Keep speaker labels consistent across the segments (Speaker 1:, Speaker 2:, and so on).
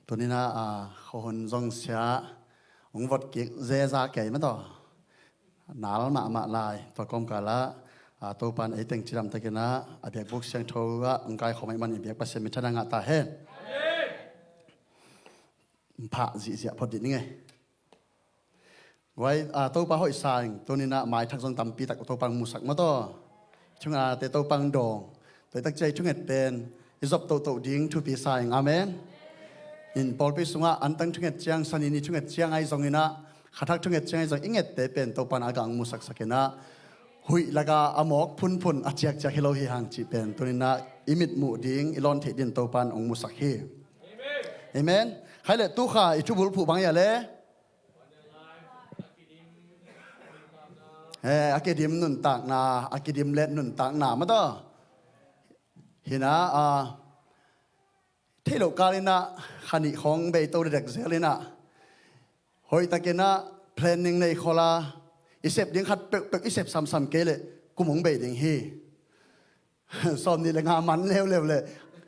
Speaker 1: ตัวนี้นะคนจงเสียองค์วัดเกียเจซาเกยมั้งต่อหนาลมาลายตัวกรมกาละตัวปันไอติงจิรำตะกินะอเบียกบุกเสียงโทว่าองค์กายของมันอเบียกปัสเซมิทนังตาเฮพระจีเสียพอดีนี่ไงไว้ตัวปะหอยสายตัวนี้นะหมายทักษะตำปีตักตัวปังมุสักมั้งต่อช่วงแต่ตัวปังดองตัวตั้งใจช่วงเป็นอิศบตัวดิ้งทุปีสายอาเมนอินพอลพิสุงะอันตั้งช่วงเจียงสันนิช่วงเจียงไอซองอินะขัดทักช่วงเจียงไอซองอิงเตเป็นตัวปันอากางมุสักสักนะหุยแล้วก็อมอกพุนอาเจียกจากฮิโลฮิฮังจีเป็นตัวนี้นะอิมิดมูดิ้งอิลอนเทดินตัวปันองมุสักเฮเอเมนใครเลยตู้ข่าอิชุบุลผู้บางอย่างเลยอากิดิมนุนตากนาอากิดิมเล็ดนุนตากนามาต่อเห็นนะที่โลกาลินะขันิของเบโตเด็กเซลินะหอยตะเกนะเพลนนิ่งในโคลาอิเซปดิ้งขัดเปิกอิเซปซ้ำเกลกุมงเบดิ้งฮีซ้อมนี่เลยงามันเร็วเลย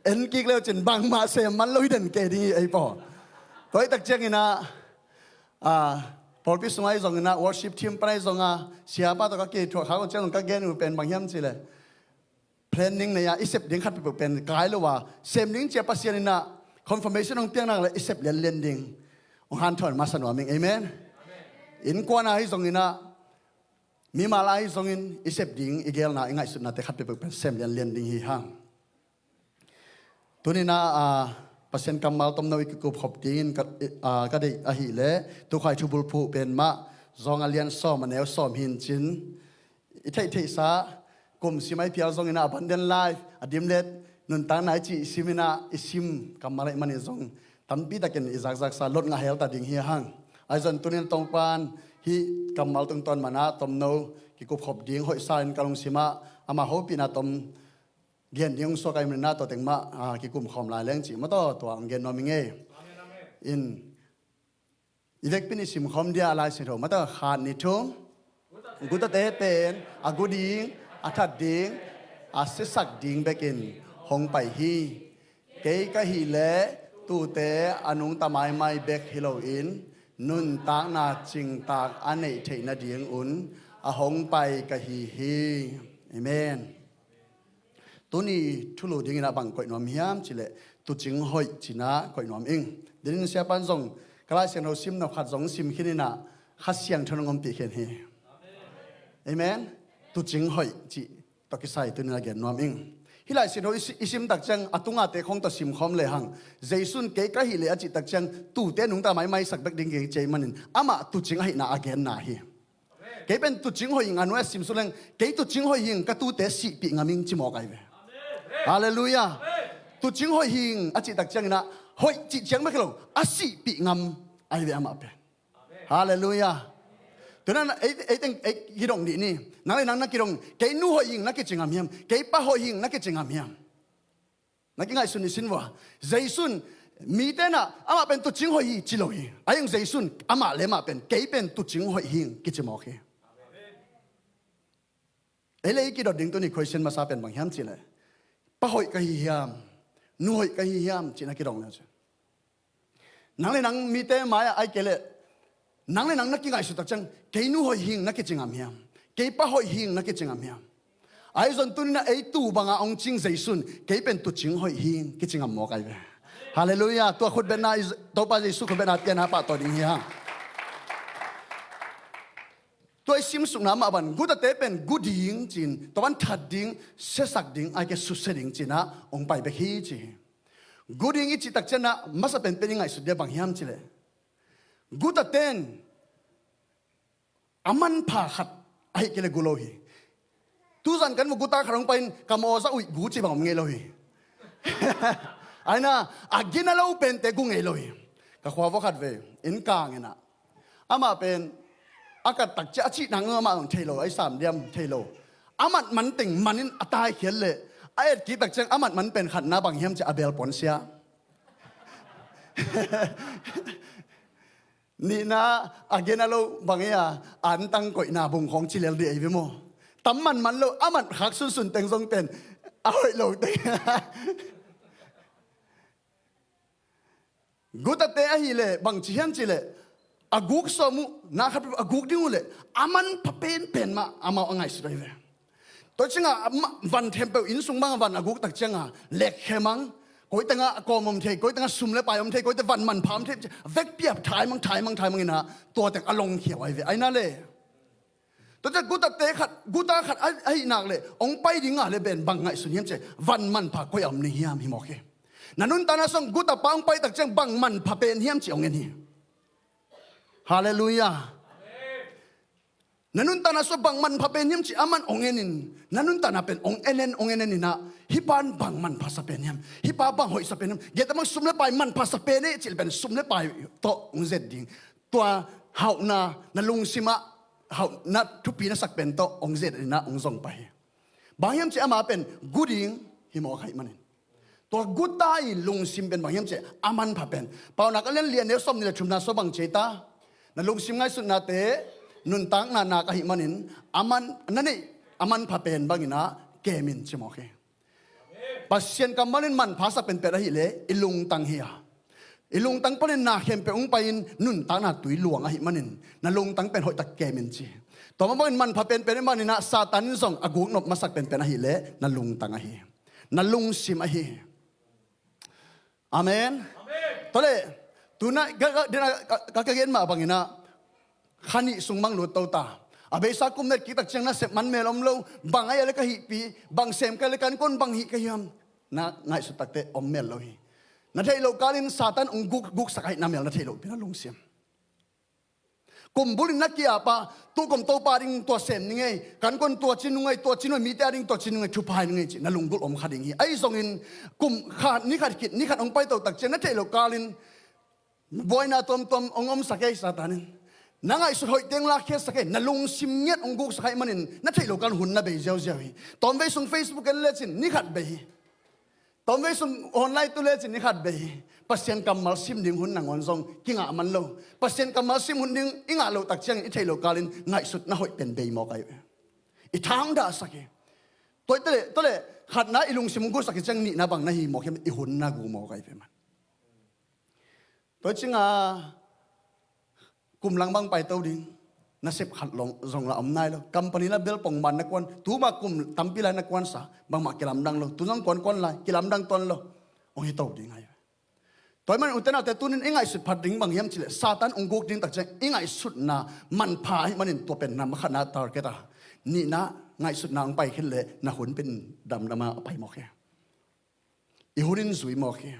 Speaker 1: เอ็นกิกเร็วจนบางมาเซมมันลุยเดินเกดิ้งไอ้ปอหอยตะเจียงนะพอพิสมัยส่งนะ worship team ไปส่งเสียป้าตัวก็เกี่ยวเขาก็เจ้าก็เกณฑ์เป็นบางอย่างสิเลย planning เนี่ยอิเซปดิ้งขัดไปเป็นกลายเลยว่าเซมดิ้งเจ้าปัสยานินะ confirmation ของเตียงนั่งเลยอิเซปเรียนดิ้งองฮันถอนมาสนอมิงเอเมนอินกวนอะไรส่งนะมีมาลายส่งอิเซปดิ้งอีเกลนะง่ายสุดนะแต่ขัดไปเป็นเซมเรียนดิ้งฮีฮังตัวนี้นะปัสยันกำมัลต้มนวิกกุบขบดิ้งก็ได้อหิเลตัวใครชูบุลผูเป็นมะจองอเลียนซ้อมมันแนวซ้อมหินจินอิทัยเทสากลุ่มสิไม่เพียรจงอินาบันเดนไลฟ์อดีมเล็ดนุนตางนายจีสิมินาอิซิมกำมาเลยมันจงตั้มปีตะเกินอิจักสาลดงาเฮลตาดิ่งเฮียหังไอจนตัวนี้ตรงปานฮีกำมาตรงตอนมานะต้มโนกิกุบขบดิ้งหอยสายกลงสิมาอามาโฮปีนาต้มเกียนยังสกายมันน่าตัวเต็งมากิกุมขอมลายแรงจีมาต่อตัวอังเกนนอมิงเออินอีเล็กเป็นสิมขอมเดียอะไรสิโถมาต่อขาดนิทุมกุตเตเป็นอากูดิงอาทัดดิงอาศิสักดิงเบกินหงไปฮีเกยกะฮีเละตูเตอนุงตะไมไม่เบกฮิโลอินนุนตากนาจิงตากอันเนเทนาดิงอุนอาหงไปกะฮีฮีเอเมนตัวนี้ทุลุดิ้งนะบังก่อยนอมเฮียมจิเลตุจิงหอยจินะก่อยนอมอิงเดี๋ยวนี้เสียปันส่งกลายเสียงเราซิมนะขัดส่งซิมขึ้นนี่นะขัดเสียงทนงมปีเขียนเฮเอเมนตุจิงหอยจิตกิใส่ตัวนี้นะเกนนอมอิงฮิไลเสียงเราอิซิมตักจังอตุงอาเตคงตัดซิมคอมเลยหังเจสุนเกยกะฮิเลอจิตักจังตูเตนุงตาไม่สักบักดิ้งเกยเจมันินอามาตุจิงให้นาอาเกนนาฮีเกยเป็นตุจิงหอยงานว่าซิมสุเลงเกยตุจิงหอยยิงกะตูเตสิปีงามิงจิมอกไอเวฮาเลลูยาตุจิงหอยหิงอาจิตักจังนะหอยจิจังไม่กลัวอาศิปีงามไอเวอามาเป็นฮาเลลูยาตัวนั้นไอ้ตั้งไอ้กิรงดีนี่นั่งเลยนั่งนักกิรงเกยนูหอยหิงนักกิจงามเฮียมเกยป้าหอยหิงนักกิจงามเฮียมนักกิง่ายสุนิสินว่าใจสุนมีแต่น่ะอามาเป็นตุจิงหอยจิโลยไอ้ยังใจสุนอามาเลมาเป็นเกยเป็นตุจิงหอยหิงกิจมอกเฮเอเลยกิดดิ่งตัวนี้ question มาซาเป็นบางเฮียมจิเลยป้าหอยกะฮิยามนูหอยกะฮิยามจีนักกิรองเนี่ยจ้ะนังเลยนังมีเต้มาไอเกลนังเลยนังนักกิไงสุดจังเกยนูหอยหิงนักกิจงามเฮียมเกยป้าหอยหิงนักกิจงามเฮียมไอจนตุนน่ะไอตู่บางองจิงใจสุนเกยเป็นตุจิงหอยหิงกิจงามมอกไอเวฮาเลลูยาตัวคนเป็นนายตัวป้าใจสุขเป็นนาเตียนหาป้าตัวดิ่งเฮียตัวซิมสุนามาบันกูตะเตเป็นกูดิ้งจินตะวันถัดดิ้งเสสักดิ้งไอเกสุเสดิ้งจินะองไปเบคีจีกูดิ้งอีจิตักเจนะมาสเป็นยังไงสุดเดียบางยามจิเลยกูตะเต้นอามันผ่าขัดไอเกลกูโลฮีทุสันกันว่ากูตาขรงไปกามอซาอุยกูจิบังเงโลฮีไอ้น่ะอากินาเราเป็นแต่กูเงโลฮีก็ขวาวขัดเวอินกางนะอามาเป็นอากาศตักจะชินังมาของเทโลไอ้สามเดียมเทโลอามัดมันติ่งมันนินตายเขียนเลยไอ้กีตักจังอามัดมันเป็นขันนาบางเฮียมจะอาเบลปอนเซียนี่นะอาเกนาโลบางเฮียอันตั้งก่อยนาบุงของชิเลลเดียวิโมตั้มมันโลอามัดหักสุนเต็งทรงเต็นเอาไอ้โลเต็ง กูตัดเตะหิเลบางจีเฮียมจิเลอากุกสมุนะครับอากุกดิ้งเลอามันพเป็นมาอามาอังไงสุดเลยตัวจริงอ่ะวันเทมเปลอินสุงบางวันอากุกตักจังอ่ะเล็กแค่มังกูตั้งอ่ะกอมมเทกูตั้งอ่ะซุ่มเลยไปมเทกูตั้งวันมันพามเทเวกเปียบถ่ายมังอินะตัวแต่อารมณ์เขียวไอ้นั่นเลยตัวจะกูตัดเตะขัดกูตาขัดไอ้นักเลยองไปดิ้งอ่ะเลยเป็นบางไงสุดเฮียมเจวันมันพากูยำนี่เฮียมฮิโมเคนั่นนุ่นตาหน้าส่งกูตาปังไปตักจังบางมันพาเป็นเฮียมเจองเงี้ยฮาเลลูยานันนุนตานาสบังมันพาเป็นยมจีอามันองเงินินนันนุนตานาเป็นองเอเนนนี่นะฮิปานบังมันพาสเปนยมฮิปาบังหอยสเปนยมเกตมังสุมเลไปมันพาสเปนเนี่ยจิลเป็นสุมเลไปโตองเซดิงตัวเฮานานัลุงซิมาเฮานัดทุกปีนัสักเป็นโตองเซดนะองซงไปบางยมจีอามาเป็นกูดิงฮิโมไข่มันตัวกูตายลุงซิมเป็นบางยมจีอามันพาเป็นเปล่านักเรียนเนี่ยสมนี่แหละชุมนาสบังเจตานั่นลุงซิมไงสุดนาเตนุนตังนาkahit manin aman nani aman phapen bangina kemin chimoke pasien kamalin man phasa pen perahi le ilung tang hiya ilung tang panin na khem pe ung pain nun ta na tui luang a hi manin na lung tang pen hoi tak kemin chi to ma man phapen pen manina satan song aguk nop masak pen pen a hi le na lung tang a hi na lung sim a hi amen tole tuna ga gen ma bangina khani sungmang lu to ta abe sa kum net kitak chang na sep man melom lo bang ay le ka hi pi bang sem ka le kan kon bang hi ka yam na ngai su takte om mel lo hi na thei lo kalin satan ung guk sakai na mel na thei lo pina lung siam kum bulin na kia pa tu kum to pa ring to sem ni ngai kan kon to chinungai mi ta ring to chinungai thu pai ngai chi na lung bul om khading hi ai song in kum kha ni khat kit ni khat ong pai to tak chen na thei lo kalin boina tom ongom sakai satanin nangai su hoi teng la khe sakai na lung sim nyet ong guk sakai manin na thei lokal hun na be jaw jaw hi tom ve sung facebook kan le chin ni khat be hi tom ve sung online tu le chin ni khat be hi pasien kamal sim ding hun nangon zong kinga man lo pasien kamal sim hun ding inga lo tak chang i thei lokalin ngai sut na hoi pen be mo kai i thang da sakai tole khat na ilung sim guk sakai chang ni na bang na hi mo khem i hun na gu mo kai pe man to chinga kum lang bang pai tau ding na sep khat long zong la om nai lo company la bel pong man na kwan tu ma kum tampi la na kwan sa bang ma kilam dang lo tu nang kwan la kilam dang ton lo ong hi tau ding ai toy man utena te tunin ingai sut phat ding bang yam chile satan ong guk ding tak che ingai sut na man pha hi manin to pen na ma khana tar ke ta ni na ngai sut na ong pai khen le na hun pen dam na ma pai mo khe i hurin zui mo khe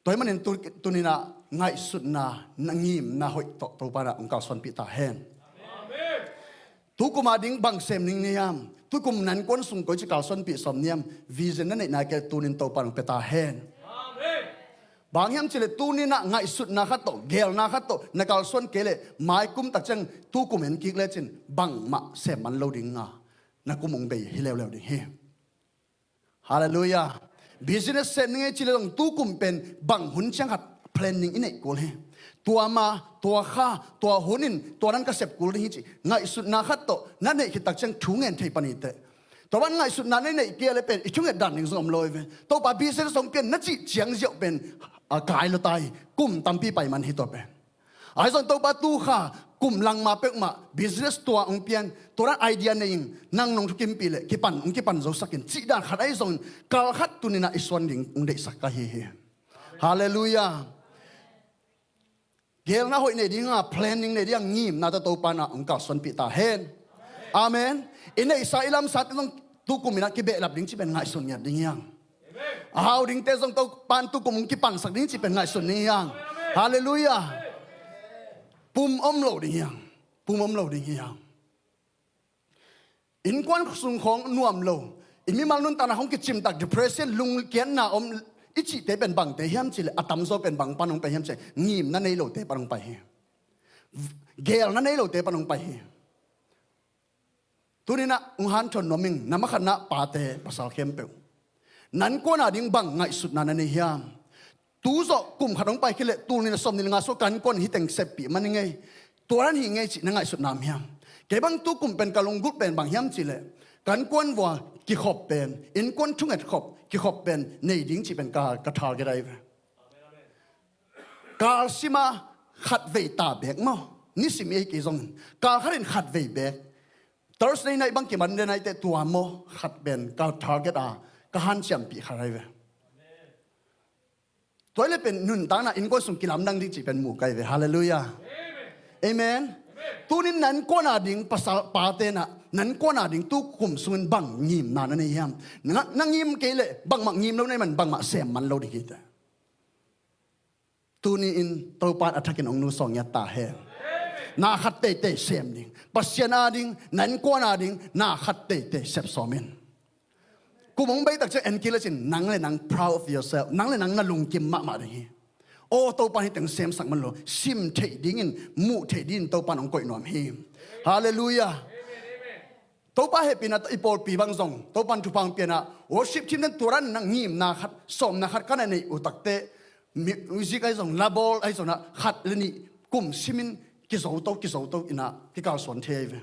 Speaker 1: toy manin tunina ngai sut na nangim na hoi to para ong ka son pi ta hen amen tu kuma ding bang sem ning niam tu kum nan kon sung ko chi ka son pi som niam vision na na ke tunin to parang pe ta hen amen bang yam chile tunina ngai sut na khat to gel na khat to na kal son kele mai kum tak chang tu kum en ki le chin bang ma sem man lo ding nga na kumong be hi lew ding he hallelujah business sem ni chile long tu kum pen bang hun chang hat planning in ei kol he tua ma tua kha tua hunin tua nan ka sep kul hi chi ngai sut na khat to na nei ki tak chang thungen thei pani te to wan ngai sut na nei kia le pen i chung dan ning zom loi ve to pa business song pen na chi chiang jiao pen a kai lo tai kum tam pi pai man hi to pen ai zon to pa tu kha kum lang ma pek ma business tua ong pian tora idea nei nang nong thukim pi le ki pan zo sakin chi dan khat ai zon kal khat tunina iswan ding ung dei sak ka hi hallelujah gel na hoi nei dinga planning nei diang ngim na to pa na ong ka son pi ta hen amen inei sa ilam sat nong tu kumina ki be lap ding chi ben ngai son nya ding yang how ding te zong to pan tu kum ki pan sak ding chi ben ngai son ni yang hallelujah pum om lo ding yang in kwan sung khong nuam lo in mi mal nun ta na hong ki chim tak depression lung kian na om ichi te pen bang te hiam chile atam zo pen bang panong pe hiam che ngim na nei lo te panong pa hi gel na nei lo te panong pa hi tunina ung han thon noming namakhana pa te pasal khem pe nan ko na ding bang ngai sut na nei hiam tu zo kum khatong pai khile tu ni som ni nga so kan kon hi teng sep pi man ngai tuan hi ngai chi na ngai sut nam hiam ke bang tu kum pen kalung gut pen bang hiam chile กันกวนว่ากิขบเป็นอินกวนทุ่งเอ็ดขบกิขบเป็นในดิ้งจีเป็นกระทากันได้กาสิมาขัดเวตาเบกมั้งนี่สิมีกี่จงกาขัดขัดเวเบกThursday night บางกี่มันเดนไนแต่ตัวโมขัดเป็นกาทาร์เก็ตกาหันเฉียมปีขายไปตัวเลยเป็นนุ่นตั้งนะอินก็ส่งกิลามดังดิ้งจีเป็นหมู่ไก่เวฮาเลลูยาเอเมนตัวนี้นั้นก็น่าดิ้งภาษาปาเตนะนั้นก็น่าดิ้งตู้คุมส่วนบังยิมนั่นนี่ยามนั่งยิมเกลบังมักยิมแล้วในมันบังมักเสียมมันเราดิกิตตัวนี้อินตัวปานอัฐกินองนูสองยาตาเฮนาขัดเตะเสียมดิ้งปัสยานาดิ้งนั้นก็น่าดิ้งนาขัดเตะเสพสอมินกูมองไปแต่จะเอ็นกิเลสินนังเลยนัง proud of yourself นังเลยนังน่าลุงกิมมากมาดิโอ้ตัวปานให้แต่งเสียมสักมันโลซิมเทดิ้งมูเทดิ้งตัวปานองก่อยนอมเฮฮาเลลูยาตัวป้าเฮปินัตอีโปลปีบางซงตัวปันทุพังเปียนะ worship ทีมนั้นตัวรันนังงิมนาขัดสมนาขัดกันในอุตักเตมิวสิกไอ้ซงลาบอลไอ้ซงนะขัดเลนี่กุมซิมินกิโซโตอินะกิกาสวนเทว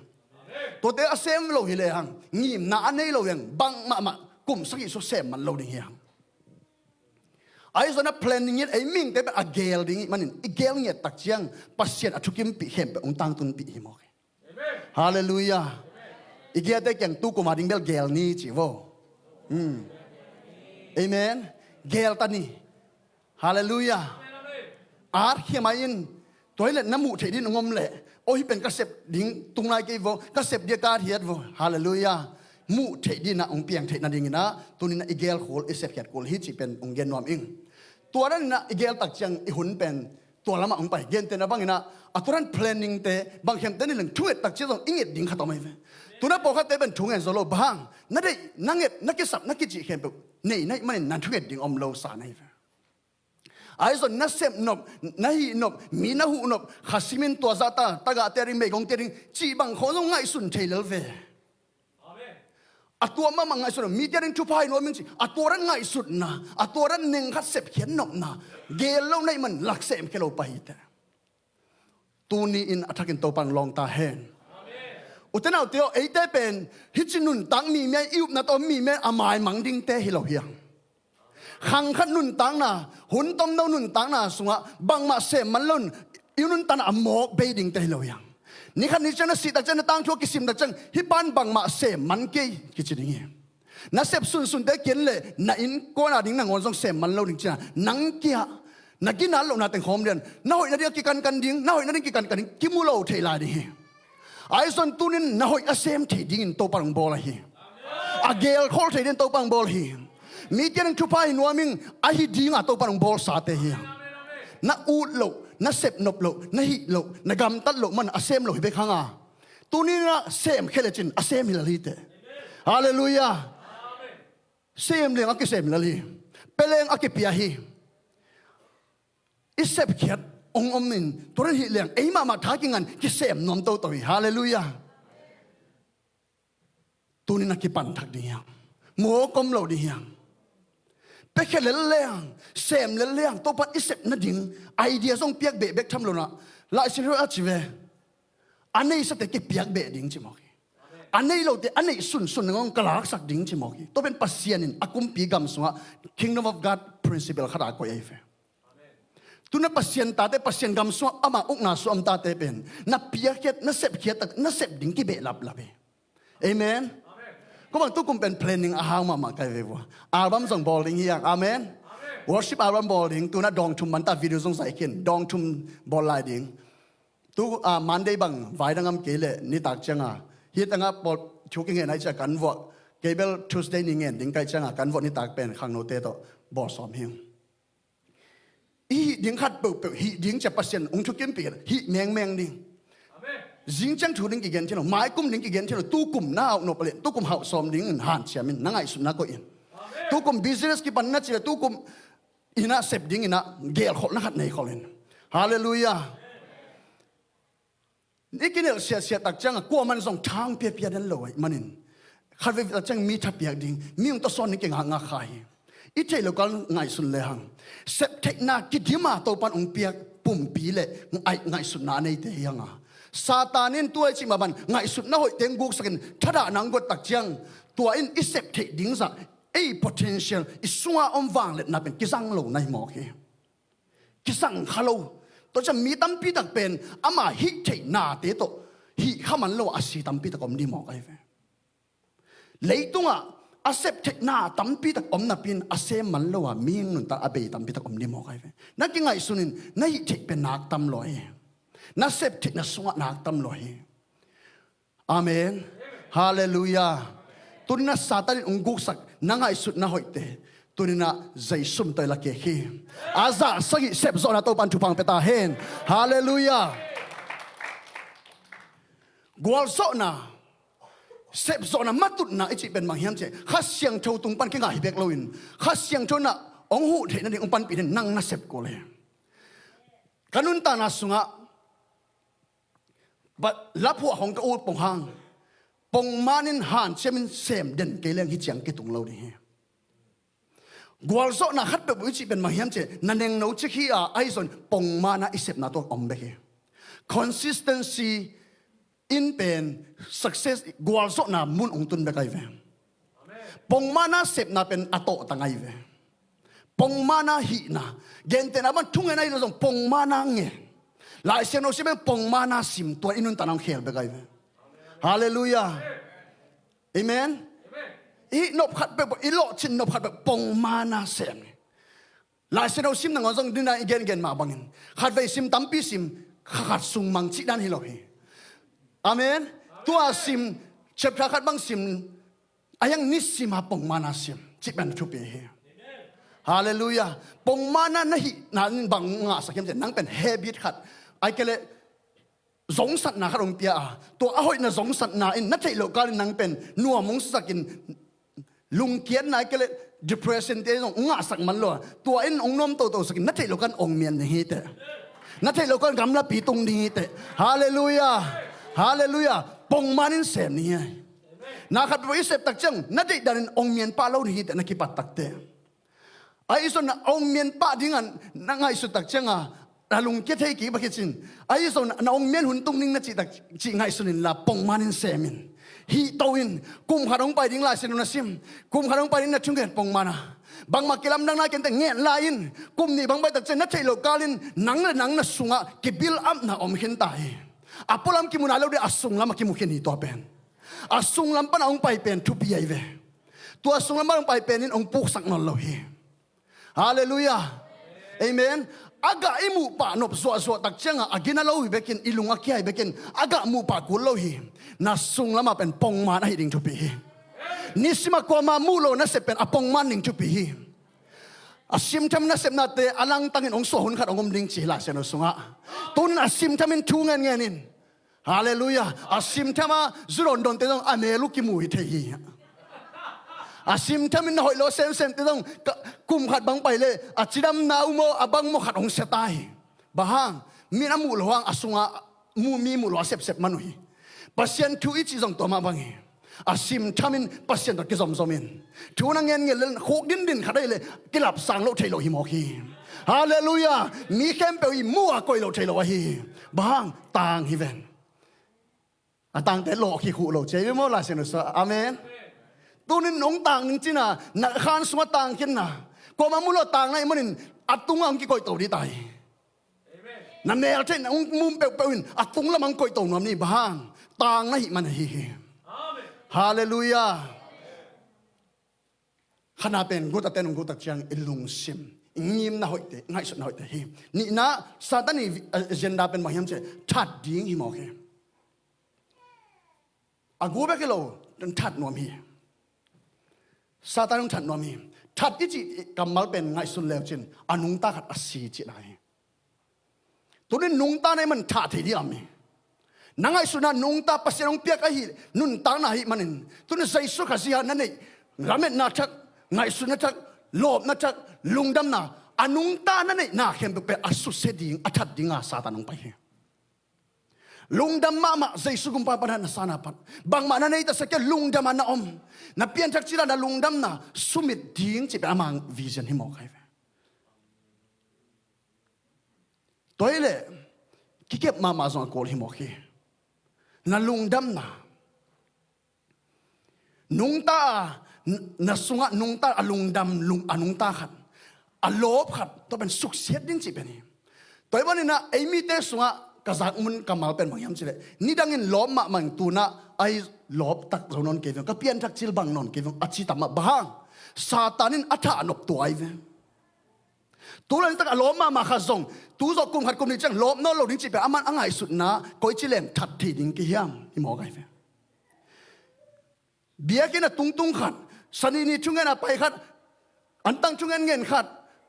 Speaker 1: ตัวเตอเซมโลฮิเลหังงิมนาอันนี้โลยังบังมากุมสักอีสุเซมมันโลดิ่งยังไอ้ซงนะ planning ไอ้มิ่งแต่เป็นอเกลดิ่งมันอีเกลเนี่ยตักเจียงปัสเซียนอทุกิมปีเข็มไปองตังตุนปีหิมอกฮาเลลูยาอีกอย่างแต่ยังตู้กูมาดิ้งเบลเกลนี่จีโวเอเมนเกลตันนี่ฮาเลลูยาอาร์เขียมาอินตัวเล็กน้ำมูเทดินงมเละโอ้ยเป็นกระเสบดิ้งตุงนายเกวกระเสบเดียกาเฮียดโวฮาเลลูยามูเทดินนะองเปียงเทนันดิ้งนะตัวนี้นะอีเกลโคลอีเสพเขียดโคลฮิจิเป็นองเกนนอมอิงตัวนั้นนะอีเกลตักจังอีหุ่นเป็นตัวละมาองไปเกนเตนะบางนะอัตัวนั้น planning เตบางเข็มเตนี่หนึ่งช่วยตักเชื่อตรงอิงเอ็ดดิ้งขัดต่อไม่เว้ตัวนั้นบอกว่าเตเป็นถุงเงินโซโลบางนั่นได้นั่งเอ็ดนักกิสับนักกิจิเข็มปุ๊บนี่มันนั่นถุงเอ็ดดิ้งอมโลสาในไอ้ส่วนนักเสพนบนักหินบมีนักหูนบขัดซิมินตัวซาตาตากาเตริงเมกงเตริงจีบังเขาต้องง่ายสุนเทเลเวอัตัวมันง่ายสุดมีเตริงชุบไพ่โน้มิงสิอัตัวนั้นง่ายสุดนะอัตัวนั้นหนึ่งขัดเสพเขียนนบนะเกลโลในมันหลักเสพเกลไปแต่ตัวนี้อินอัฐกินตัวปังลองตาแหงอุตนาเตียวไอ้เต้เป็นฮิจินุนตังมีแม่อิวนาตัวมีแม่อามายมังดิ้งเต้ฮิโลเฮียงขังขันนุนตังน่ะหุ่นต้มเนานุนตังน่ะสุงะบังมาเสมันล้นอิวนุนตันอามอกเบดิ้งเต้ฮิโลเฮียงนี่ขันนี้จะน่ะสิตาจะน่ะตังชั่วกิสิมตาจังฮิปันบังมาเสมันเกยกิจิดิ้งเฮียน่ะเสพสุนเต้เกียนเลยน่ะอินก้อนดิ่งน่ะงอนส่งเสมันล้นดิ้งจ้ะนังเกียนักกินนั่นลงนาแต่งหอมเรียนน่าหอยนาเดียกิกันดิ้งน่าหอยนาเดียกิกันดิ้งกิมูโลเทลาดิไอ้ส่วนตุนินน่าหอยอาเซมเทดิ้งโตปังบอลฮีอาเกลโคลเทดิ้งโตปังบอลฮีมีเจนชุบายนัวมิงอาฮิดิ้งอ่ะโตปังบอลสาเตฮีน่าอูดโลน่าเสพนบโลน่าฮิโลน่ากำตัดโลมันอาเซมโลฮิเบขังอ่ะตุนินน่ะเซมเคเลจินอาเซมฮิลลีเตฮาเลลูยาเซมเลี้ยงอากิเซมฮิลลีเปเลงอากิปิยาฮีอิเสพเขียดองอมนินตัวนั้นหิเลียงไอ้มาท้ากิงันกิเสมนอมโตตัวฮาเลลูยาตัวนี้นักกิปันทักดียังโมกมเหล่าดียังเป็กแค่เลี้ยงเสมเลี้ยงตัวปันอิเสพนั่นดิ่งไอเดียส่งเปียกเบะเบกทำโลนะลายสิเรื่องอาชีพอันนี้สเต็กเปียกเบะดิ่งจิมอกีอันนี้เราเตอันนี้สุนงงกลากสักดิ่งจิมอกีตัวเป็นปัสเซียนินอากุมปีกัมสุงะ Kingdom of God principle ขนาดกว่าเอฟตุนปัสเซียนตาเตปัสเซียนกำสวอามาอุกนาสวมตาเตเป็นนับเปียเกตนับเสพเกตนับเสพดิ้งกิเบลับลับเอเมนก็บางตัวกุมเป็น planning อาหารมาไกลเววอัลบั้มส่งบอลลิงอย่างอาเมน worship อัลบั้มบอลลิงตัวนั้นดองทุมมันตาวิดีโอส่งใส่ขึ้นดองทุมบอลไลดิ้งตัวมันได้บังไฟดังงำเกลนี่ตักจังอ่ะฮิตดังงำบอลชุกเงี้ยไหนจะกันวะเกเบล Tuesday นี่เงี้ยดิ้งไกจังอ่ะกันวะนี่ตักเป็นข้างโนเตโตบอลซ้อมเฮียงฮีดิ้งขัดเปิดฮีดิ้งจะปัสเซียนองค์ชุกิมเปียฮีแมงดิ้งจิงจังถูดิ้งกี่เกนเช่นไม้กุ้มดิ้งกี่เกนเช่นตู้กุ่มหน้าเอาหนบเลยตู้กุ่มห่าวซ้อมดิ้งหันเสียมินนั่งไอสุนัขก็อินตู้กุ่ม business กี่ปันนัดเสียตู้กุ่มอินะเสพดิ้งอินะเกลขอนักขัดในเขาเลยฮาเลลูยานี่กินเสียตักจังกลัวมันส่งทางเปียนั่นเลยมันอินขัดเวลาจังมีทับเปียดิ้งมีองตัวซ้อนนี่เก่งหางาขายอีเทลก็ง่ายสุดเลยฮังเสพเทคนาคิดที่มาตัวปันองเปียกปุ่มปีเลยไอง่ายสุดนาในเตียงอ่ะ ซาตานินตัวจิมาบันไงสุดน่าหอยเต็งกุกสักถ้าด่านังกดตักเจียงตัวอินอิเซปเทดิ้งสักpotential อิสวาอมวางเล็ดนับเป็นกิสังโลในหมอกกิสังขลุ่ตัวจะมีตั้มปีตักเป็นอามาฮิเทนาเตโตฮิข้ามันโลอาศัยตั้มปีตักอมดีหมอกไอ้เว้เลยตัวอาเซปเทนาตั้มปีตักอมนับเป็นอาเซมันโลอามีนุนตาอาเบยตั้มปีตักอมดีหมอกไอ้เว้นั่นยังไงสุนินนั่นฮิเทเป็นนักตั้มลอยนั่นเซปเทนั่นสวะนักตั้มลอยอาเมนฮาเลลูยาตุนน่ะซาตานินองกุกสักนั่งไอ้สุดน่าหอยเตตุนิน่ะใจสุ่มตัวละเกฮีอาซาสกิเซปโซนาโตปันทุพังเปตาเฮนฮาเลลูยากวลโซนาเซปโซนามัตุน่ะอิจิเป็นมังเฮียมเจข้าเสียงโชตุงปันกิงาฮิเบกโลวินข้าเสียงโชน่ะองหูเทนันองปันปีนนั่งน่ะเซปโกเลยกันุนตานาสุงะบัดลับหัวของกอูปงหางปงมานินหานเชมินเซมเด่นเกลียงฮิเจียงกิตุงเราดิกวลโซนาฮัดแบบวิจิเป็นมาเฮียมเจนันเองโนจิคีอาไอซอนปงมานาอิเซปนาตัวอมเบก consistency in เป็น success กวลโซนามุนองตุนเบกไอเวปงมานาเซปนาเป็นอโตตังไอเวปงมานาฮีนาเกนเตนาบันทุ่งเงินไอเราส่งปงมานาเงหลายเซนโนซิเป็นปงมานาซิมตัวอินุนตานังเขลเบกไอเวฮาเลลูยาเอเมนอีนบขัดแบบอีโลชินนบขัดแบบปงมานาเซมหลายเซนเอาซิมนังอังดินได้เกนมาบังเงินขัดไปซิมตั้มปีซิมขัดสุงมังจิดันฮิโลฮีอาเมนตัวซิมเชฟขัดบังซิมอายังนิสิมาปงมานาซิมจิบันทุเปฮีฮาเลลูยาปงมานานะฮินันบังงาสักยังจะนั่งเป็นเฮบิตขัดไอเกเลสงสัตนาขนมเตียตัวอ้อยน่ะสงสัตนาอินนัทเทโลกาลินังเป็นนัวมงสักินลุงเกียนนายก็เลย depression เตยงาสักมันล้ตัวอินองน้อมโตสักินนัทเทโลกันองเมียนนี่เตนัทเทโลกันกำลับปีตรงนี้เตฮาเลลูยาฮาเลลูยาปงมานินเสมนี่นาขัดไปเสพตักจังนัทเทดันองเมียนป้าเล่านี่เตนักกิปัตตักเตไอ้ส่วนองเมียนป้าดิ้งอันนั่งไอ้สุดตักจังลุงเกตให้กี่บักจินไอ้ส่วนน้องเมียนหุ่นตุ้งนิ่งนั่นจิตจิงไงสุนินลาปงมานินเซมินฮีโตอินกุมขดงไปดิ้งลายเซนุนซิมกุมขดงไปดิ้งนั่นชุ่งเกินปงมานะบางมาเกลัมดังน่าเกินแต่เงี้ยลายินกุมนี่บางใบตัดเจนนัทเทโลกาลินหนังน่ะสุงะกิบิลอัพน่ะอมเห็นตายอัปปลามกิมุนาเราได้อสุงลำกิมุเขียนตัวเป็นอสุงลำปนองไปเป็นทุบใหญ่เวตัวสุงลำปนองไปเป็นนี่องปุกสักนนเราเฮฮาเลลูยาเอเมนaga imu pa nop so tak changa agina lo bekin ilunga kiai bekin aga mu pa kulo hi na sung lama pen pong man hi ding to pi nisima ko ma mulo na sepen apong man ding to pi asim tham na sep na te alang tangin ong so hun khat ongom ding chi la se no sunga tun asim thamin thu ngen ngenin hallelujah asim thama zuron don te dong amelu ki mu hi the hi asim thamin hoi lo sem te dong kum khat bang pai le achidam na umo abang mo khat ong setai bahang mina mu loang asunga mu mi mu lo sep manui pasien thu ichi jong to ma bangi asim thamin pasien to ki zom zomin thu na ngen ngel khok din khadai le kilap sang lo thailo hi mo khi hallelujah mi kem pe hi mu a koi lo thailo hi bahang tang hi ven atang te lo ki khu lo che mo la sen so amen tunin nong tang ning china na khan suma tang kin na ko ma mulo tang nai manin atung ang ki koi to di tai na nel chen ong mum pe pe win atung la mang koi to nom ni bang tang nai man hi amen hallelujah khana pen gut aten gut chiang ilung sim ngim na hoite ngai sot na hoite hi ni na satani agenda pen ma hiam che that ding hi mo ke agu be ke lo that nom hiซาตานต้องฉันนอมีทัดอิจิกำมัลเป็นไงสุดเลวจินอนุงตาขัดอสีจิไรตัวนี้นุงตาในมันทัดที่ดีอ่ะมีนังไงสุดนั้นนุงตาปัสยองเปียกไอหินุนตาหน้าหิมันินตัวนี้ใส่สุขสิฮานั่นเองรามินาทักไงสุดนัทักโลบนัทักลุงดำนาอนุงตานั่นเองน่าเข้มเป็นอสุเสดิงอัฐดิงาซาตานองไปลุงดำมาใจสุกุมปาปนันสานาปัดบางมานั่นเองแต่สักแค่ลุงดำมานาอมนับเปลี่ยนจากจีราดลุงดำน่ะสุมิดดิ้งจีเป็นอามังวิชั่นให้หมอกใครตัวเองเลยกิเก็บมาส่งโกลให้หมอก na lungdam na nung ta na sunga nung ta alungdam lung anung ta khat alop khat to ben success ding chi beni toy bani na ai mi te sunga kazak mun kamal pen bang yam chile ni dangin lom ma mang tu na ai lop tak zonon ke ka pian thak chil bang non ke achi tama bahang satanin atha anop tu ai ve tu lan tak alom ma kha zong tu zo kum khat kum ni chang lom no lo ding chi pe aman angai sut na koi chi lem that thi ding ki hiam i mo gai ve bia ke na tung khat sani ni chungen a pai khat antang chungen ngen khat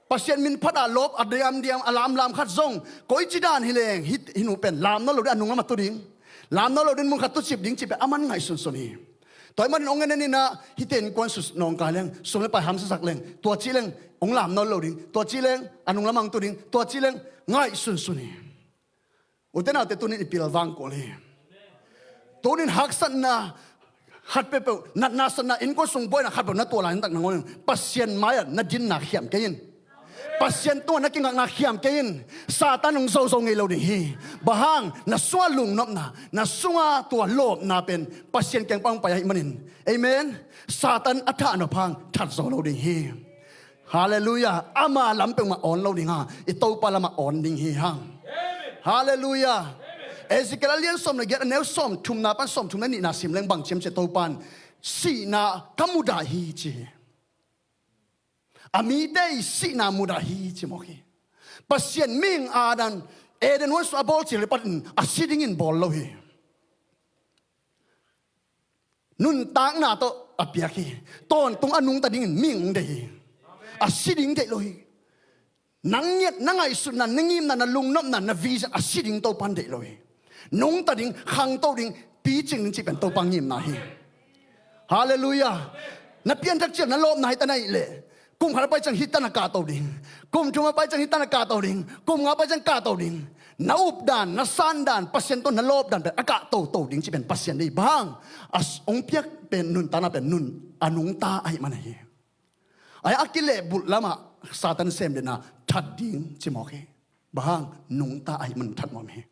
Speaker 1: pasien min phada lop adiam diam alam lam khat zong koi chi dan hileng hit hinu pen lam no lo da nung ma tu ding lam no lo din mung khat tu chip ding chi pe aman ngai sun sun hi toy man ong ne ni na hiten kwan sus nong ka leng sum pa ham sa sak leng to chi leng ong lam no lo ding to chi leng anung lamang tu ding to chi leng ngai sun sun hi utena te tu ni pil wang ko le tunin hak san na hat pe pe na san na in ko sung boy na hat na to lan tak na ngol pasien mai na din na khiam ke yin pasien to na king na khiam ke yin satan ung zo ngai lo ding hi bahang na swalung nop na sunga to lop na pen pasien keng pang pa hi manin amen satan atha no phang that zo lo ding hi hallelujah ama lam pe ma on lo ding ha I to pa la ma on ding hi hang hallelujah Ezekiel alian som na get anel som thum na pan som thum na ni na sim leng bang chem che to pan si na kamuda hi chi ami dei si na muda hi chi mo ki pasien ming adan eden was abol chi lepat a sitting in ball lo hi nun tang na to apia ki ton tung anung ta ding ming dei a sitting dei lo hi nang yet nangai sun na ningim na lung nom na visa a sitting to pan dei lo hi nung ta ding khang to ding pi ching chi pen to pang yim na hi hallelujah na pian thak chiam na lom na hi ta nai le kum khar pai chang hitana ka to ding kum chunga pai chang hitana ka to ding kum nga pai chang ka to ding na up dan na san dan pasien to na lob dan aka to ding chi pen pasien dei bang as ong piak pen nun ta na pen nun anung ta ai man hi ai akile bul lama satan sem de na that ding chi mo ke bang nung ta ai man that mo me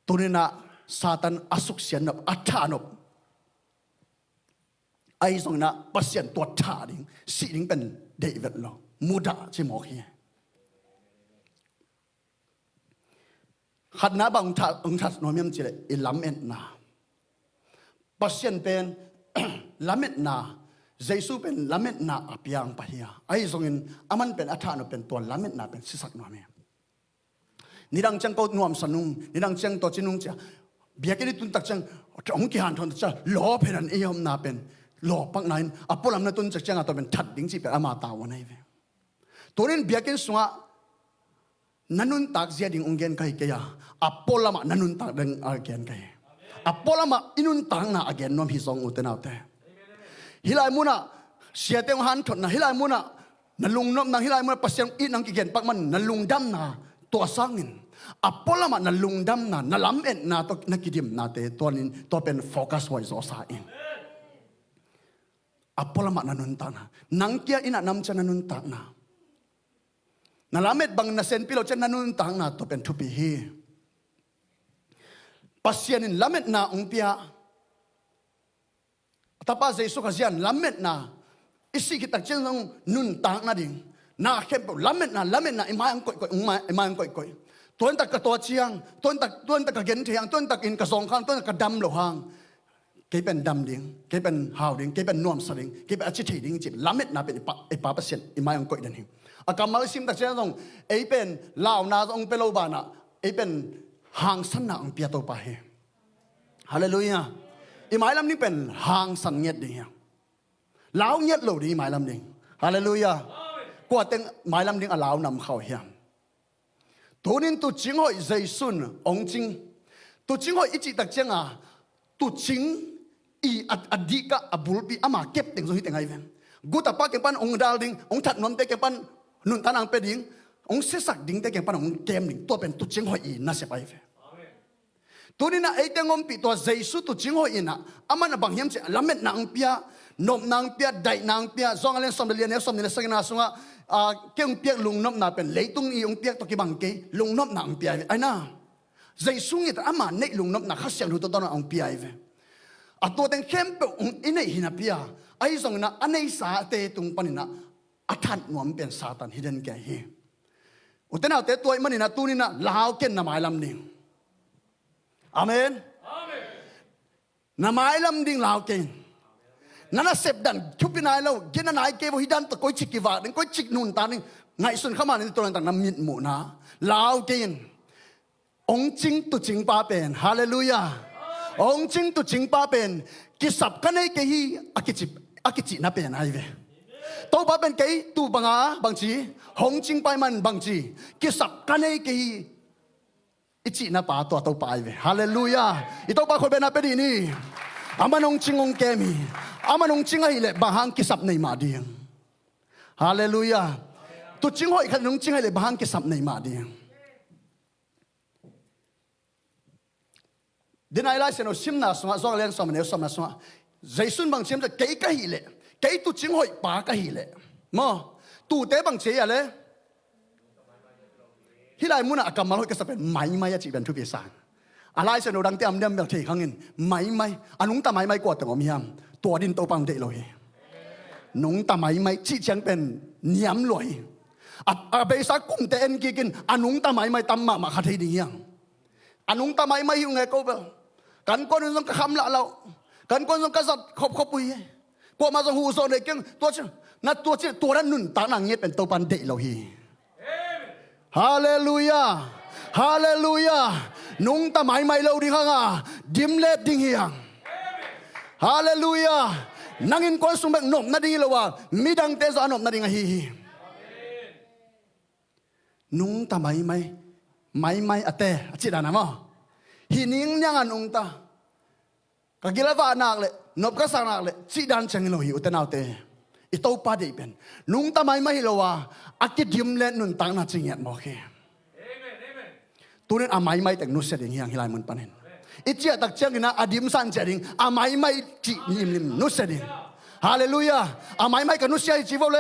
Speaker 1: tunina satan asuk sian nop athanop ai song na pasien to tha ding si ding pen David lo muda chi mo khi khat na bang tha ong that no mem chi le ilam en na pasien pen lamet na jesu pen lamet na apiang pahia ai song in aman pen athano pen to lamet na pen sisak no me nirang chang ko nuam sanung nirang chang to chinung cha biakeni tun tak chang ong ki han thon cha lo phenan eom na pen lo pak nain apolam na tun chak chang to ben that ding chi pe ama ta wanai ve torin biaken sunga nanun tak zia ding ungen kai ke ya apolama nanun tak ding again kai apolama inun tang na again nom hi song uten out te hilai muna siate han thon na hilai muna nalung nom na hilai muna pasyang in ang ki gen pak man nalung dam na to sangin apolama nalung dam na nalam en na to nakidim na te tonin to pen focus wise osa in apolama nanun ta na nangkia ina nam cha nanun ta na nalamet bang na sen pilo cha nanun ta na to pen thupi hi pasienin lamet na ungpia tapa jesu khazian lamet na isi kitak chen nun ta na ding na khem lamet na imang koi imang koi tuan tak ka to chiang tuan tak ka gen thiang tuan tak in ka song khang tuan ka dam lo hang ke pen dam ding ke pen how ding ke pen nuam saling ke pen achi thei ding chip lamet na pen pa pasien imang koi dan hi akamal sim tak chen dong ei pen lao na ong pelo ba na ei pen hang san na ong pia to pa he hallelujah imai lam ni pen hang san nyet ding lao nyet lo di imai lam ding hallelujah kwa teng mai lam ding alao nam khau hiam tonin tu ching hoi jaisun ong ching tu ching hoi ichi tak chang a tu ching I adika abulpi ama kep teng zo hi teng ai ven guta pa ke pan ong dal ding ong that non te ke pan nun tanang pe ding ong sesak ding te ke pan ong kem ding to pen tu ching hoi I na se pai ve tunina ai teng om pi to jaisu tu ching hoi ina ama na bang hiam che lamet na ang pia nom nang pia dai nang pia zong alen som lian som ni sang na sunga keng piak lung nom na pen leitung I ong piak to ki bang ke lung nom na ang pia ai na ใจสุ่งยิ่งอามาในลุงนบนักขัดเสียงดูตัวนั้นองปีไอเวอัตัวแต่เข้มเปองอินในหินาปียไอ้ส่งนะอันในสาเตตุงปนินะอัฐันนวมเป็นซาตันฮิดเดนแก่เฮอุตนาเตตัวมันนี่นะตูนี่นะลาวเก่นนามายลำดิ่งอาเมนนามายลำดิ่งลาวเก่งนั่นน่ะเสพดันชุบไปนายเราเกินนายเก็บหิดันตะโกยชิกิวาดึงโกยชิกนุนตานึงไงส่วนเข้ามาในตัวนั้นต่างน้ำมิดหมูนะลาวเก่งองค์จริงตุจริงป้าเป็นฮาเลลูยาองค์จริงตุจริงป้าเป็นกิสับกันไอ้เกฮีอากิจิน่าเป็นไอ้เวตัวป้าเป็นเกฮีตูบังอาบางจีองค์จริงไปมันบางจีกิสับกันไอ้เกฮีอิจิน่าป้าตัวป้าไอ้เวฮาเลลูยาอีตัวป้าคนเป็นน่าเป็นนี่อามันองค์จริงองค์เกมีอามันองค์จริงไอ้เล่บางฮังกิสับในมาเดียงฮาเลลูยาตุจริงหอยขันองค์จริงไอ้เล่บางฮังกิสับในมาเดียงดินไอไลเซนอซิมนาสมาซองเลี้ยงสมเนสมนาสมาใจสุนบางเชมจะเกยกะฮีเล่เกยตุจิงหอยปากะฮีเล่มอตูเตบางเชียเล่ที่ไรมุนอะกำมาหอยก็จะเป็นไม่จีเป็นทุกปีศาจอะไรเซนอดังเตอมเดียมแบบที่ข้างเงินไม่อันนุงตาไม่กว่าแต่งอมียมตัวดินโตปังเดลอยนุงตาไม่จีเชียงเป็นเนียมลอยอะเบสักกุ้งเตนกินอันนุงตาไม่ตำมาขัดให้ดียังอันนุงตาไม่อยู่ไงก็แบบกันคนนึงก็คำละเรากันคนนึงก็สัตว์ขบปุยพวกมาสหูโซนเด็กยังตัวเชื่อนัดตัวนั้นนุ่นตาหนังเงี้ยเป็นตัวปันเดะเราฮีฮาเลลูยาฮาเลลูยานุงตาไม่เราดิข้างอ่ะดิมเล็ดดิ้งเฮียงฮาเลลูยานั่งอินคนสุ่มแบบนมนาดีแล้วว่ามีดังเตจานมนาดีงฮีนุงตาไม่อะเตะจิดานะมั้งหินิงยังอันองตากะกิลาวานักเลยนบกษัตริย์นักเลยจิดันเชงโลหิอุตนาวเตอิโตปาดีเป็นนุงตาไม่โลวาอักดิมเล่นนุนตังนาจิงเงียดบอกเฮตัวนี้อาไม่แต่งนุสเสดิงยังฮิลายมันปนินอิจิตักเชงนะอดิมสันเสดิงอาไม่จิลิมนุสเสดิงฮาเลลูยาอาไม่กับนุสเสดิจิโวเล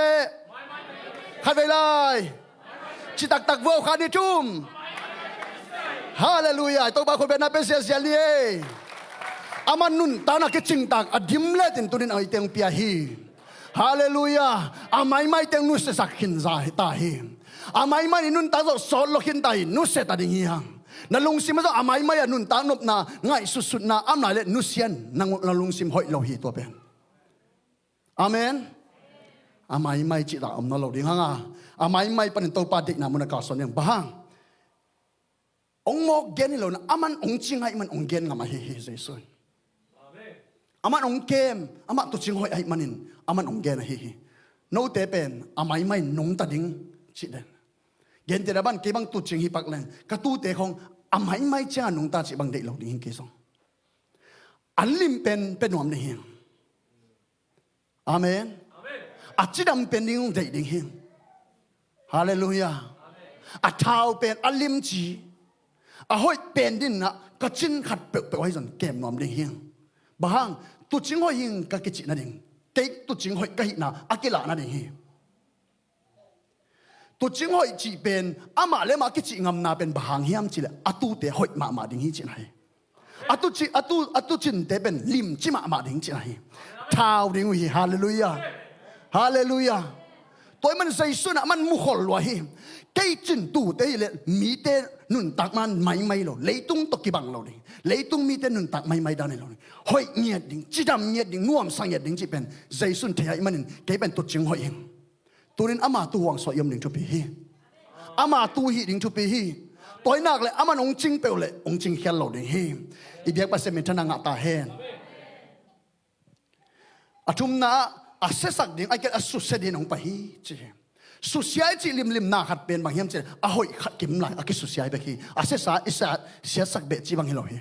Speaker 1: ขัดเวลาจิตักโวขัดดิจุมฮาเลลูยาตัวบางคนเป็นนักเป็นเสียเลี้ยอามันนุนตานักจิงตักอดิมเล่ตินตัวนี้เอาเตียงพิอาฮีฮาเลลูยาอาไม่เตียงนุสสักขินใจตาฮีอาไม่นุนตาโซสโลขินตาฮีนุสตาดิ่งยังนั่นลุงซิมว่าอาไม่นุนตานบนาง่ายสุดๆนะอำนาจเล่นุสเซียนนั่งลุงซิมหอยโลหิตัวเป็นอาเมนอาไม่จิตาอมนโลดิ่งยังอาไม่ปนินตัวปาดิกนามุนกาสอนยังบ้างองมอกเกนนี่เรานะอามันองจริงให้มันองเกนงามาเฮเฮเจสุนอามันองเกมอามันตัวจริงให้มันินอามันองเกนเฮเฮโนเตเป็นอาไม่นงตัดดิ้งชิดเดนเกนเตระบันเก็บังตัวจริงฮิปักเลนกระตูเตของอาไม่เจ้านงตาจิบังเด็กเราดิ้งเกสองอันลิมเป็นหนวมนี่เฮงอาเมนอาจิดำเป็นดิ้งเด็กดิ้งเฮงฮาเลลูยาอาเท้าเป็นอัลลิมจีอาหอยเป็นดินนะก็จินขัดเปลือกไว้จนเกมนอมดิ่งเฮียงบางตุจิงหอยยิงก็กิจินั่นเองเด็กตุจิงหอยก็หินะอากิลานั่นเองตุจิงหอยจีเป็นอามาเลมากิจิงามนาเป็นบางเฮียมจีเลยอาตุเตหอยมาดิ่งฮีจีไหนอาตุจินเตเป็นลิมจิมาดิ่งจีไหนท้าวดิ่งฮีฮาเลลูยาฮาเลลูยาตัวมันใส่สุนัขมันมุขลวะฮีเกยจินตูเตยเลยมีเตนุนตักมันไม่โลเลยตุงตกิบังโลเลยเลยตุงมีเตนุนตักไม่ดานโลเลยหอยเงียดดิ่งจิดำเงียดดิ่งน่วมสังเงียดดิ่งจีเป็นใจสุนเทียมันเกยเป็นตุจิงหอยเองตัวนี้อามาตัววังสอยมดิ่งชุบฮีอามาตัวฮีดิ่งชุบฮีตัวนักเลยอามันองจิงเปลเลยองจิงเขียนโลดิ่งฮีอีเดียกปัสเซมิทนังอัตตาเฮนอาชุมนาอาเสสักดิ่งไอเกอสุเสดินองไปฮีจีสุเสียจีลิมนาขัดเป็นบางเฮียมเจอาหอยขัดกิมไหลอากิสุเสียไปขี้อาเสสาอิสระเสียสักเบจีบางเฮโลฮี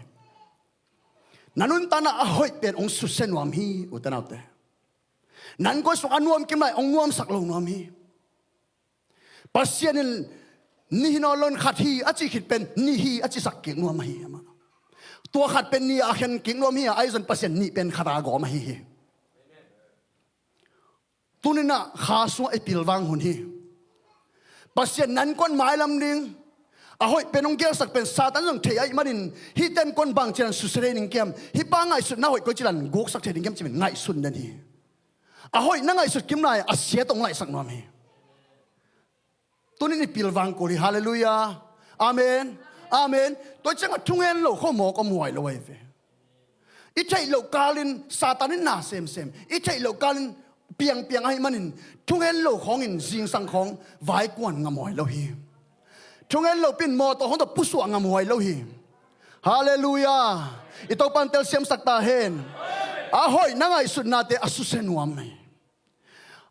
Speaker 1: นันุนตานาอาหอยเป็นองสุเสนวามฮีอุตนาเตนันก็สุอันวมกิมไหลองนวมสักลงนวมฮีปัสเซียนินนี่นอลนขัดฮีอาจิขิดเป็นนี่ฮีอาจิสักเก่งนวมฮีมาตัวขัดเป็นนี่อาเข็นเก่งนวมฮีไอซันปัสเซียนนี่เป็นขัดอากอมฮีตุนินะข้าสวะไอปิลวังหุ่นฮีปัสเซียนนั้นก้นหมายลำดิ่ง ahoy penong gel sak pen satan jong thei ai manin hi ten kon bang chian su sre ning kem hi pa ngai su na hoi ko chilan gok sak thei ning kem chimin ngai sun na ni ahoy na ngai su kim lai a sia tong lai sak nom hi tunin ni pilwang ko ri hallelujah amen amen to chang thungen lo kho mo ko muai lo wai ve I thei lo kalin satanin na sem I thei lo kalin piang ai manin thungen lo khong in jing sang khong vai kwan ngamoi lo hi thungen lo pin mo to hong to pusu ngamoi lo hi hallelujah ito pantel sem sakta hen ahoy nangai sun nate asusen nuam mai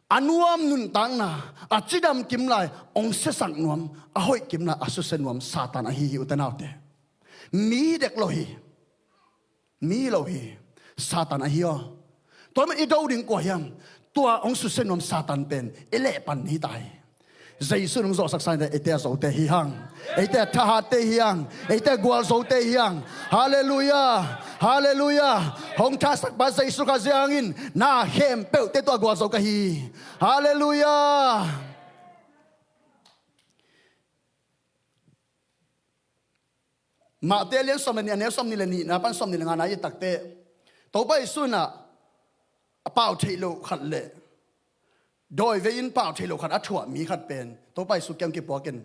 Speaker 1: anuam nun tang na achidam kim lai ong se sang nuam ahoy kim na asusen nuam satan a hi utanaute mi dek lo hi mi lo hi satan a hi o to man I do ding ko hiam tua ong su sen nom satan pen ele pan ni tai jaisu nong zo sak sai de ete zo te hi hang ete tha ha te hiang ete gwal zo te hiang hallelujah hallelujah hong tha sak ba jaisu ka jiangin na hem pe te to gwal zo ka hi hallelujah ma te lian som ni ane som ni le ni na pan som ni le ngana yi tak te to ba isu na pao thei lo khat le doi ve in pao thei lo khat a thua mi khat pen to ba isu kyang ki po ken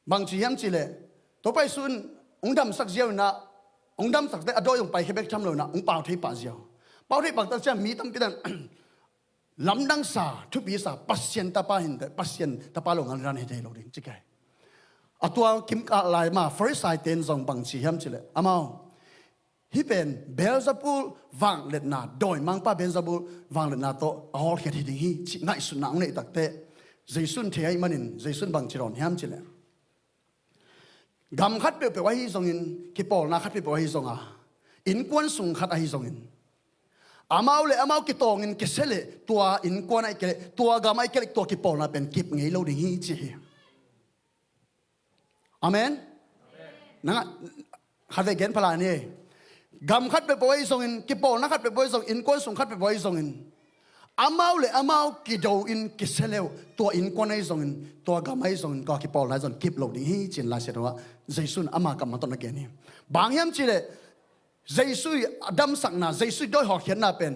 Speaker 1: bang chi yam chi le to ba isu ong dam sak jiao na ong dam sak te a doi ong pai hebek cham lo na ong pao thei pa jiao pao thei pak ta cha mi tam pi dan lam dang sa thu pi sa pasien ta pa hin pasien ta pa lo ngan ran he thei lo ding chi kai atwa kim ka lai ma first side ten zong bang chi ham chile amao hi pen Beelzebul wang let na doi mang pa Beelzebul wang let na to all khet hi hi chi ngai sun nang nei tak te jaisun the ai manin jaisun bang chi ron ham chile gam khat pe wa hi zong in ki pol na khat pe wa hi zong a in kwan sung khat a hi zong in amao le amao ki tong in ke sele tua in kwan ai ke tua gam ai ke to ki pol na pen kip ngei lo ding hi chi amen nang khade gen phala ni gam khat pe boy song in ki pol na khat pe boy song in kon song khat pe boy song in amao le amao ki do in ki seleu to in kon ai song in to gam ai song in ka ki pol na song kip lo ni hi chin la se wa jaisun ama kam ma to na ge ni bang yam chi le jaisu adam sak na jaisu doi ho khian na pen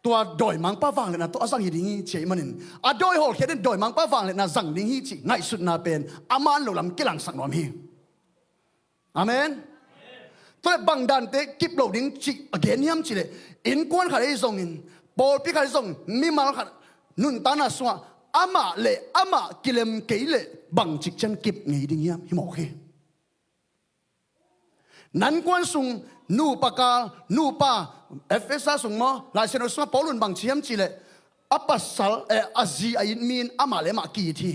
Speaker 1: ตัวดอยมังป้าฟังเลยนะตัวสังหิดิงี้เฉยมันนินอะดอยหอกเขียนดอยมังป้าฟังเลยนะสังดิงี้จิง่ายสุดนาเป็นอามันหลุลำกิลังสังนอมฮีอาเมนตัวบังดันเตกิบหลุดิ้งจิอเกนยมจิเลยอินกวนขัดไอ้ทรงอินปอลพิขัดไอ้ทรงมีมาขัดนุนตานาสวะอามาเล่อามากิเลมเกยเล่บังจิกจันกิบงี้ดิ้งยมฮิโมเคนั้นกวนสุงนูปากานูปาเอฟเอสสุงมอลายเซนอสมาปอลุนบางเชียมจิเลอัปปัสสัลอาจีอายินมีนอามาเลมากีที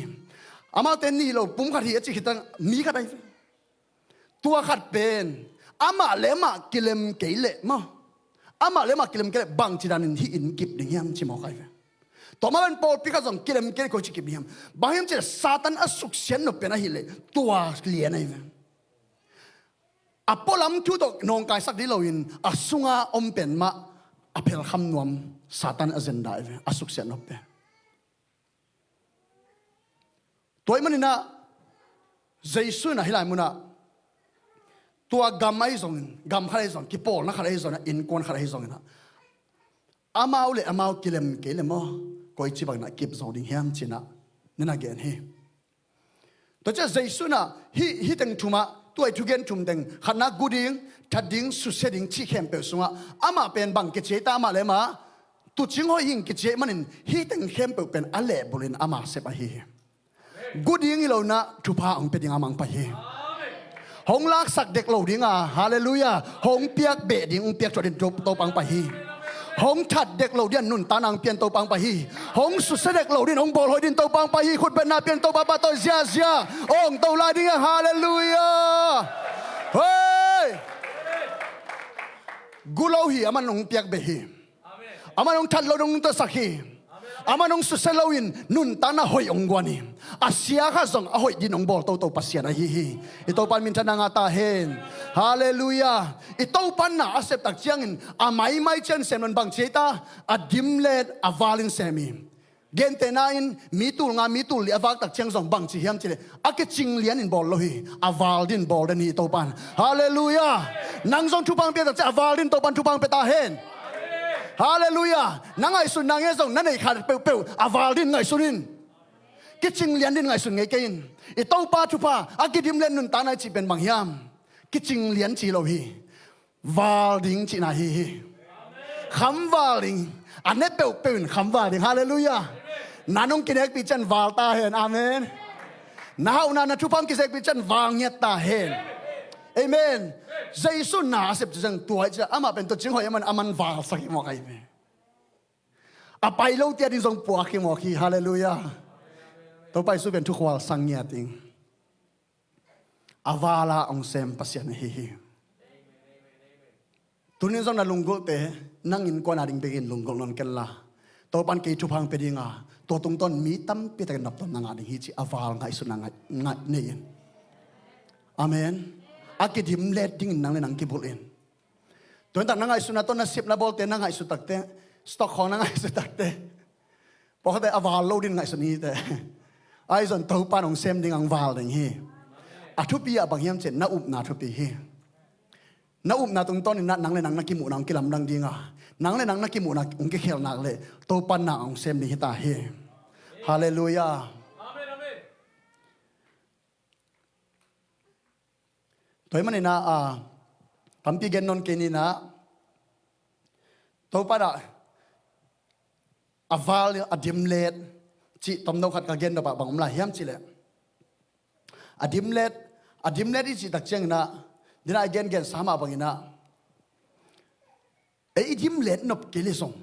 Speaker 1: อามาเตนนี่เราปุ่มขัดที่จิขิตังมีขัดไอตัวขัดเป็นอามาเลมากิเลมเกยเลมออามาเลมากิเลมเกยเลบางจิดานินที่อินกิบดิ่งยามจิมอไกต่อมาเป็นปอลพิกาซองกิเลมเกยเลโคจิกิบดิ่งยามบางยามจิซาตันอสุกเซียนนเป็นอะไรเลยตัวเลียนไออพอลำทุดนองกายสักดีเราอินอสุงาอมเป็นมาอเพลคำนวมซาตันอเจนดาอสุกเสียนอเปตัวมันนี่นะเจสุนะฮิลายมุนะตัวกำไอซองกำขัดไอซองกิปอลนักขัดไอซองอินกวนขัดไอซองนะอามาเอาเลยอามาเอากิเลมเกลมอก็อีกบังนะกิบซองดิ้งเฮียมชินะนี่นะเกนเฮตัวเจ้าเจสุนะฮิตังทุมาตัวทุกอย่างทุ่มเต็งขณะกูดิ้งทัดดิ้งสุดเสดิ้งชี้เข้มเปิดสงะอามาเป็นบังกิจเจตอามาเลยมาตุจิงหอยหิงกิจเจมันนินฮีตังเข้มเปิดเป็นอะไรบุรินอามาเสพะฮีกูดิ้งเรานะทุพาองเป็นยังอามังไปฮีหงลักสักเด็กเราดิ้งอ่ะฮาเลลูยาหงเปียกเบดิ้งเปียกจอดินโตปังไปฮีหงทัดเด็กเราเดียนนุ่นตานางเปลี่ยนโตปังไปฮีหงสุดเสด็จเราดินหงโบลหอยดินโตปังไปฮีขุดเป็นนาเปลี่ยนโตปะปะโตเสียเสียองโตลายดิ้งฮาเลลูยาเฮ้ยกูเล่าฮีอามันนงเปียกเบฮีอามันนงทัดเราดงตัวสักฮีอามันนงสุดเสลาวินนุ่นตานาหอยองกวานีอาเซียข้าส่งอาหอยดินองบอลโตปัสเซียนะฮีอิโตปันมินทนางาตาเฮนฮาเลลูยาอิโตปันน่ะอาเซปตักเจียงอินอาไม่เชนเซมันบังเจตาอาดิมเลดอาวาลินเซมี gen te na in mi tul nga mi tul li awak tak cheng song bang chi hiam chile ake ching lian in bol lo hi aval din bol den hi to pan hallelujah nang song thupang pe tak aval din to pan thupang pe ta hen hallelujah nang ai sun nang e song nan ai khat pe pe aval din ngai sunin ke ching lian din ngai sun ngai kein i to pa thupa ake dim len nun ta nai chi ben bang hiam ke ching lian chi lo hi val ding chi na hi kham val ding an ne pe pe kham val ding hallelujah nanong kinek pi chan val ta hen amen now na thupang kisek pi chan wang nyat ta hen amen jaisu na sep jang tuai cha ama pen to ching hoi man aman val sak mo kai me a pai lo tia din song puak ki mo ki hallelujah to pai su ben thu khwal sang nya ting avala ong sem pasian hi hi tunin song na lunggol te nang in ko na ding begin lunggol non ken la to pan ke thupang pe dinga to tung ton mi tam pi ta nap ton nga ding hi chi aval ngai su na ngai ne yen amen akidim let ding nang le nang ki bol in to ta nang ai su na ton na sip na bol te nang ai su tak te stock khong nang ai su tak te po te aval lo din ngai su ni te ai zon to pan ong sem ding ang val ding hi a thu pi a bang hiam chen na up na thu pi hi na up na tung ton na nang le nang na ki mu nang ki lam dang dinga nang le nang na ki mu na ong ki khel nak le to pan na ong sem ni ta hi hallelujah
Speaker 2: amen amen
Speaker 1: toy man na tampi gen non ke ni na to pa da aval adim let chi tom no khat ka gen da ba bang la hiam chi le adim let chi tak cheng na dina gen sama bangina e idim let nop kele song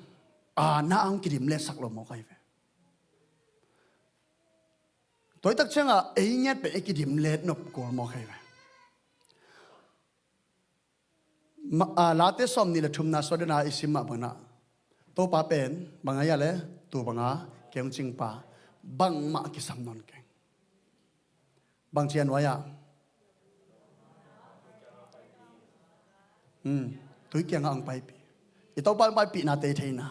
Speaker 1: na ang kidim let sak lo mo kai ve toy tak chenga e nyat pe kidim let nop kol mo kai ve late som ni le thumna so dena isima bana to pa pen banga ya le tu banga keng ching pa bang ma ki sam non keng bang chian wa ya tôi kiang ang pai pi ito pa pai pi na te theina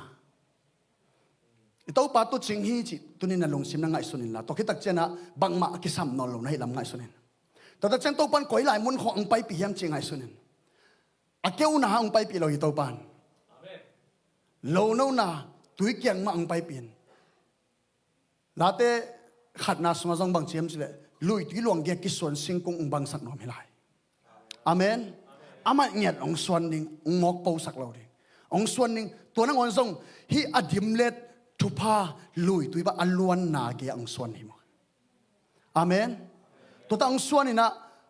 Speaker 1: ito pa tu ching hi chi tunin na lung sim na ngai sunin la to ki tak chena bang ma ki sam non lo nai lam ngai sunin to ta chen to pan koi lai mun kho ang pai pi hiam chi ngai sunin a keu na ang pai pi lo ito pan amen lo no na tui kiang ma ang pai pin late khat na sma jong bang chiam chile lui ti luang ge ki son sing kong ung bang sak no mi lai amen ama nyat ong swan ning ngok po sak lo ding ong swan ning to nang on song hi adim let thupa lui tuiba alwan na ge ong swan hi mo amen to ta ong swan ina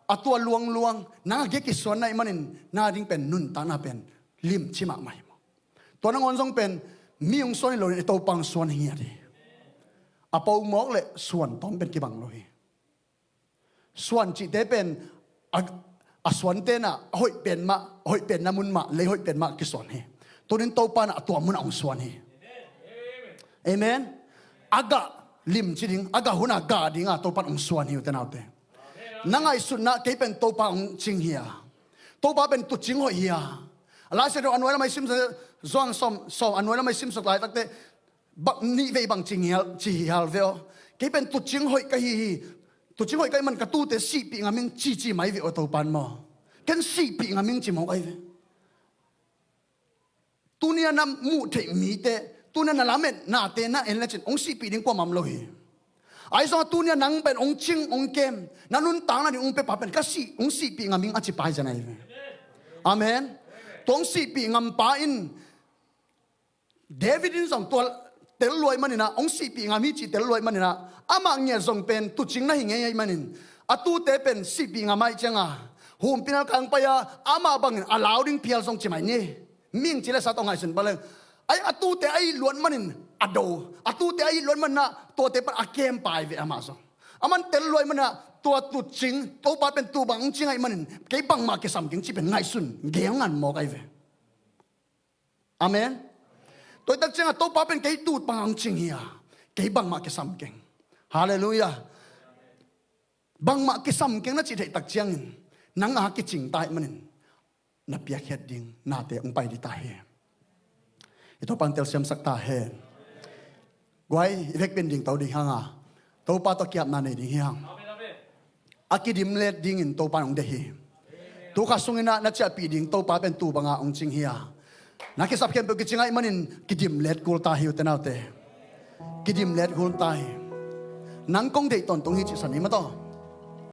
Speaker 1: atua luang na ge ki swan nai manin na ding pen nun ta na pen lim chima mai mo to nang on song pen mi ong swan lo ni to pang swan hi adi apau mok le swan tom pen ki bang lo hi swan chi te pen aswan te na hoi pen na mun ma le hoi pen ma ki swan he tonin to pa na to mun ong swan he amen aga lim chiding aga huna ga dinga to pan ong swan he te na te nangai sunna ke pen to pa ong ching hia to pa pen tu ching ho hia ala se ro anwala mai sim zong som anwala mai sim sok lai tak te bak ni ve bang ching hial chi hial veo ke pen tu ching hoi ka hi tu ching hoi kai man ka tu te si pi ngaming chi mai ve o to pan mo ken si pi ngaming chi mo ai ve tu nia nam mu the mi te tu na na lamet na te na en la chen ong si pi ding ko mam lo hi ai so tu nia nang ben ong ching ong kem na nun tang na ni ong pe pa pen ka si ong si pi ngaming a chi pai janai ve amen tong si pi ngam pa in David in song tol tel loi manina ong si pi ngami chi tel loi manina ama nge zong pen tu ching na hinge ai manin atu te pen si pi ngamai chenga hum pinal kang pa ya ama bang allowing pial song chi mai ni ming chile sa tong ai sun baleng ai atu te ai luan manin ado atu te ai luan man na to te pa akem pai ve ama so aman tel loi mana to tu ching to pa pen tu bang ching ai manin ke bang ma ke sam king chi pen ngai sun geangan mo kai ve amen tôi tak chang to pa pen ke tu pang ching hia ke bang ma ke sam king hallelujah bang ma ke sam king na chi thei tak chang nang a ke ching tai manin na pia khet ding na te ong pai di ta he ito pan tel sem sak ta he guai evek ben ding tau ding hanga to pa to kiap na nei ding hiang akidim let ding in to pa ong de hi tu kha sungina na cha pi ding to pa pen tu banga ong ching hia na ki sap kem pe ki chingai manin kidim let kul ta hi te naute kidim let kul ta hi nang kong de ton tong hi chi san ni ma to